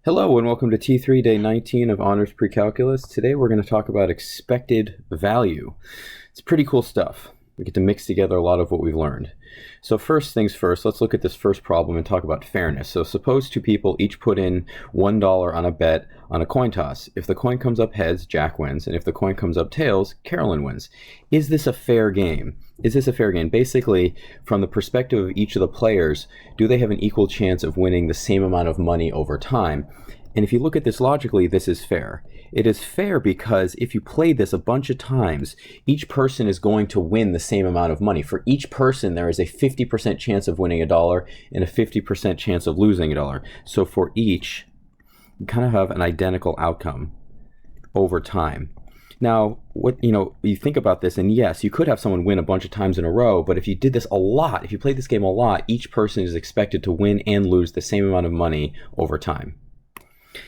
Hello and welcome to T3 Day 19 of Honors Precalculus. Today we're going to talk about expected value. It's pretty cool stuff. We get to mix together a lot of what we've learned. So first things first, let's look at this first problem and talk about fairness. So suppose two people each put in $1 on a bet on a coin toss. If the coin comes up heads, Jack wins, and if the coin comes up tails, Carolyn wins. Is this a fair game? Is this a fair game? Basically, from the perspective of each of the players, do they have an equal chance of winning the same amount of money over time? And if you look at this logically, this is fair. It is fair because if you play this a bunch of times, each person is going to win the same amount of money. For each person, there is a 50% chance of winning $1 and a 50% chance of losing $1. So for each, you kind of have an identical outcome over time. Now, you think about this, and yes, you could have someone win a bunch of times in a row, but if you did this a lot, if you played this game a lot, each person is expected to win and lose the same amount of money over time.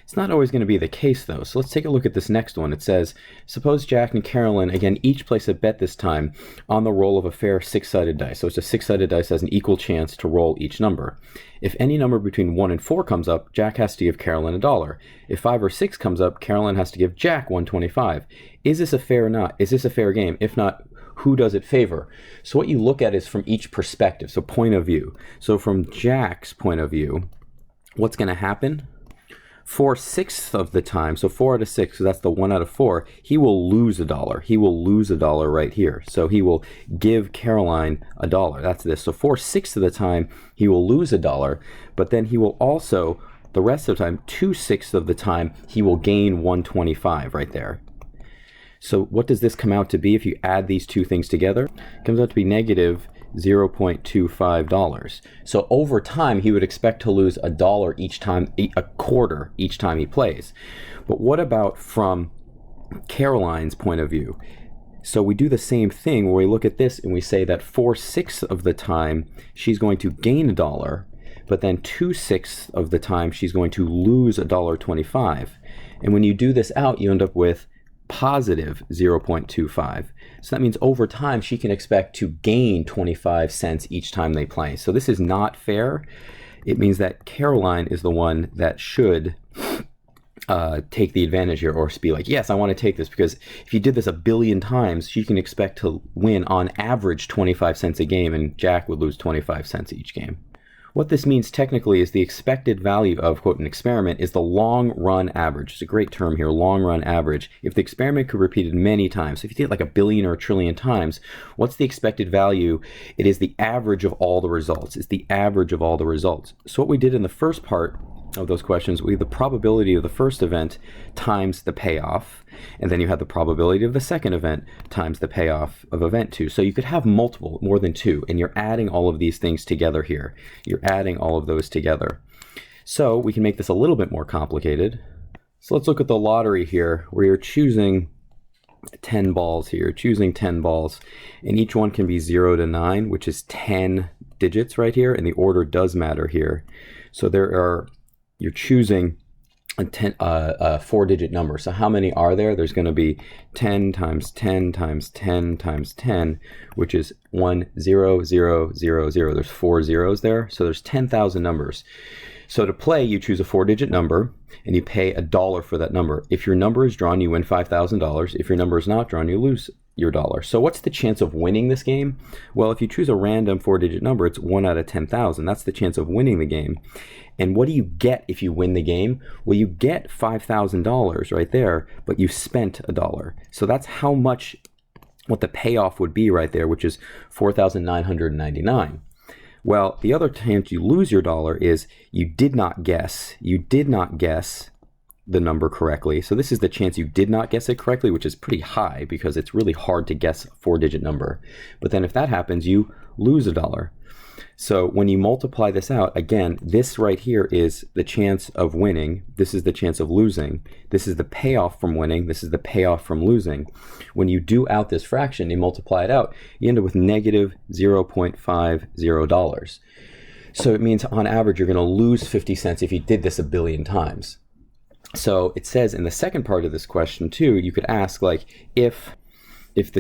It's not always going to be the case, though. So let's take a look at this next one. It says, suppose Jack and Carolyn, again, each place a bet this time on the roll of a fair six-sided dice. So it's a six-sided dice has an equal chance to roll each number. If any number between 1 and 4 comes up, Jack has to give Carolyn $1. If 5 or 6 comes up, Carolyn has to give Jack $1.25. Is this a fair or not? Is this a fair game? If not, who does it favor? So what you look at is from each perspective, so point of view. So from Jack's point of view, what's going to happen? 4/6 of the time, so 4 out of 6, so that's the 1 out of 4, he will lose $1. He will lose $1 right here. So he will give Caroline $1. That's this. So 4/6 of the time, he will lose $1, but then he will also, the rest of the time, 2/6 of the time, he will gain $1.25 right there. So what does this come out to be if you add these two things together? It comes out to be negative $0.25. So over time, he would expect to lose $1 each time, a quarter each time he plays. But what about from Caroline's point of view? So we do the same thing where we look at this and we say that 4/6 of the time she's going to gain $1, but then 2/6 of the time she's going to lose $1.25. And when you do this out, you end up with positive 0.25. So that means over time she can expect to gain 25 cents each time they play. So this is not fair. It means that Caroline is the one that should take the advantage here, or be like, yes, I want to take this, because if you did this a billion times, she can expect to win on average 25 cents a game, and Jack would lose 25 cents each game. What this means technically is the expected value of, quote, an experiment is the long run average. It's a great term here, long run average. If the experiment could be repeated many times, so if you did it like a billion or a trillion times, what's the expected value? It is the average of all the results. It's the average of all the results. So what we did in the first part of those questions, we had the probability of the first event times the payoff, and then you had the probability of the second event times the payoff of event 2. So you could have multiple, more than 2, and you're adding all of these things together here. You're adding all of those together. So we can make this a little bit more complicated. So let's look at the lottery here, where you're choosing 10 balls here, choosing 10 balls, and each one can be 0 to 9, which is 10 digits right here, and the order does matter here. So you're choosing a 4-digit number. So how many are there? There's going to be 10 times 10 times 10 times 10, which is 10000. There's 4 zeros there. So there's 10,000 numbers. So to play, you choose a 4-digit number and you pay $1 for that number. If your number is drawn, you win $5,000. If your number is not drawn, you lose your $1. So what's the chance of winning this game? Well, if you choose a random 4-digit number, it's 1 out of 10,000. That's the chance of winning the game. And what do you get if you win the game? Well, you get $5,000 right there, but you spent $1. So that's how much, what the payoff would be right there, which is $4,999. Well, the other chance you lose your $1 is you did not guess the number correctly. So this is the chance you did not guess it correctly, which is pretty high because it's really hard to guess a 4-digit number. But then if that happens, you lose $1. So when you multiply this out, again, this right here is the chance of winning. This is the chance of losing. This is the payoff from winning. This is the payoff from losing. When you do out this fraction, you multiply it out, you end up with negative $0.50. So it means on average, you're going to lose 50 cents if you did this a billion times. So it says in the second part of this question too, you could ask, like, if if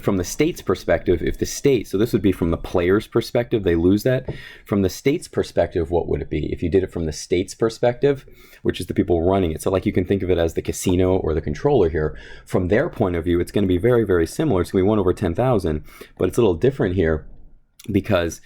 from the state's perspective, if the state, so this would be from the player's perspective, they lose that. From the state's perspective, what would it be? If you did it from the state's perspective, which is the people running it. So like you can think of it as the casino or the controller here. From their point of view, it's going to be very, very similar. It's going to be 1 over 10,000, but it's a little different here because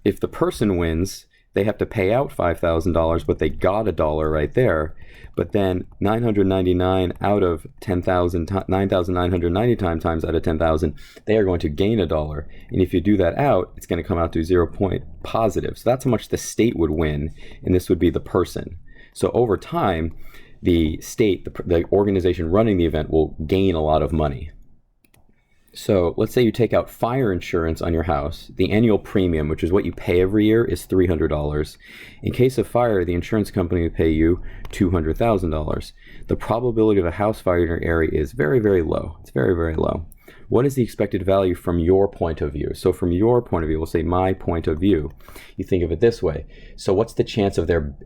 if the person wins, they have to pay out $5,000, but they got $1 right there. But then 999 out of 10,000, 9,990 times out of 10,000, they are going to gain $1. And if you do that out, it's going to come out to 0 point positive. So that's how much the state would win, and this would be the person. So over time, the state, the organization running the event, will gain a lot of money. So let's say you take out fire insurance on your house. The annual premium, which is what you pay every year, is $300. In case of fire, the insurance company will pay you $200,000. The probability of a house fire in your area is very, very low. It's very, very low. What is the expected value from your point of view? So from your point of view, we'll say my point of view. You think of it this way. So what's the chance of there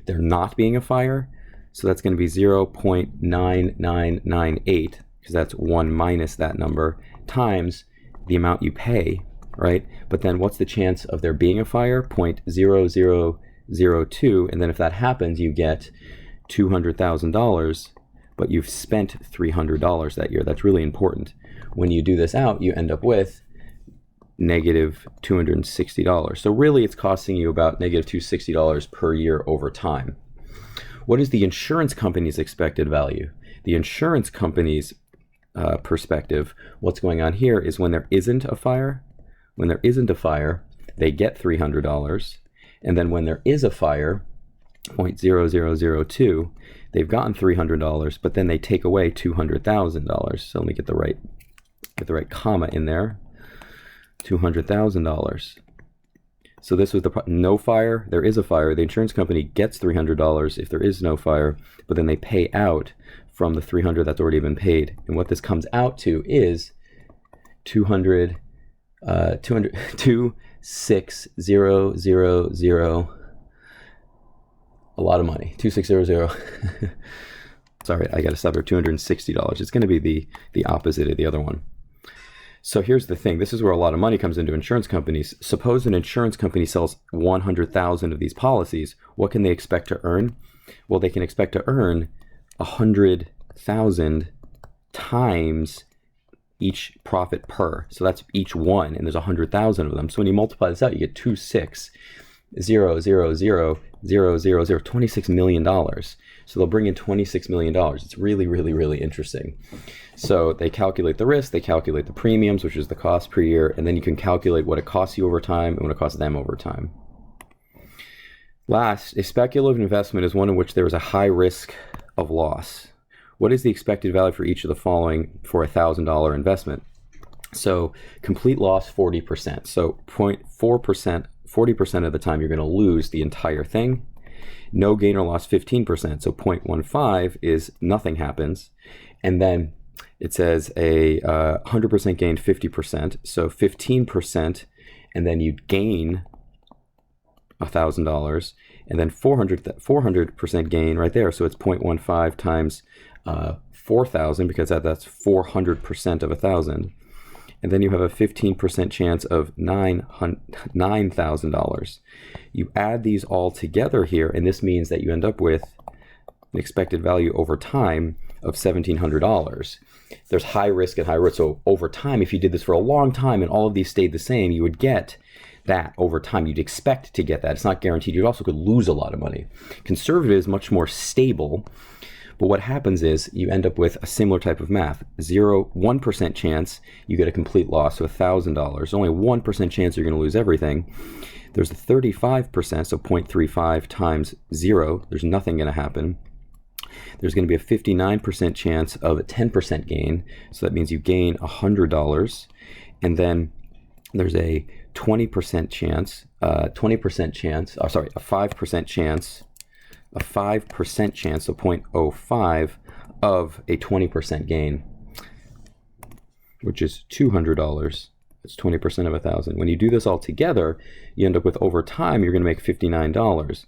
not being a fire? So that's going to be 0.9998, because that's 1 minus that number, times the amount you pay, right? But then what's the chance of there being a fire? 0.0002, and then if that happens, you get $200,000, but you've spent $300 that year. That's really important. When you do this out, you end up with negative $260. So really, it's costing you about negative $260 per year over time. What is the insurance company's expected value? The insurance company's perspective, what's going on here is when there isn't a fire, they get $300. And then when there is a fire, 0.0002, they've gotten $300, but then they take away $200,000. So let me get the right comma in there. $200,000. So this was no fire, there is a fire. The insurance company gets $300 if there is no fire, but then they pay out from the $300 that's already been paid. And what this comes out to is 260,000, a lot of money, 2600. Sorry, I got to stop here, $260. It's going to be the opposite of the other one. So here's the thing. This is where a lot of money comes into insurance companies. Suppose an insurance company sells 100,000 of these policies. What can they expect to earn? Well, they can expect to earn 100,000 times each profit per. So that's each one, and there's 100,000 of them. So when you multiply this out, you get 26,000,000,000, $26 million. So they'll bring in $26 million. It's really, really, really interesting. So they calculate the risk, they calculate the premiums, which is the cost per year, and then you can calculate what it costs you over time and what it costs them over time. Last, a speculative investment is one in which there is a high risk of loss. What is the expected value for each of the following for a $1,000 investment? So complete loss, 40%. So 0.4%, 40% of the time you're going to lose the entire thing. No gain or loss, 15%. So 0.15 is nothing happens. And then it says a 100% gain, 50%. So 15%, and then you gain $1,000. And then 400% gain right there. So it's 0.15 times 4,000, because that's 400% of 1,000. And then you have a 15% chance of $9,000. You add these all together here, and this means that you end up with an expected value over time of $1,700. There's high risk and high risk. So over time, if you did this for a long time and all of these stayed the same, you would get that over time. You'd expect to get that. It's not guaranteed. You also could lose a lot of money. Conservative is much more stable. But what happens is you end up with a similar type of math. 1% chance you get a complete loss of $1,000. Only a 1% chance you're going to lose everything. There's a 35%, so 0.35 times 0. There's nothing going to happen. There's going to be a 59% chance of a 10% gain. So that means you gain $100. And then there's a 20% chance, a 5% chance, so 0.05 of a 20% gain, which is $200. It's 20% of 1,000. When you do this all together, you end up with, over time, you're going to make $59.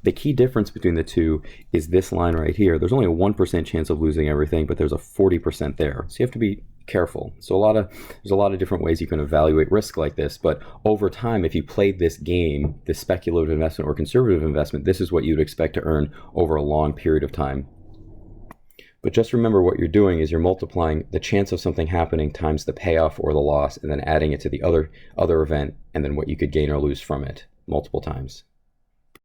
The key difference between the two is this line right here. There's only a 1% chance of losing everything, but there's a 40% there. So you have to be careful. So there's a lot of different ways you can evaluate risk like this, but over time, if you played this game, this speculative investment or conservative investment, this is what you'd expect to earn over a long period of time. But just remember, what you're doing is you're multiplying the chance of something happening times the payoff or the loss, and then adding it to the other event, and then what you could gain or lose from it multiple times.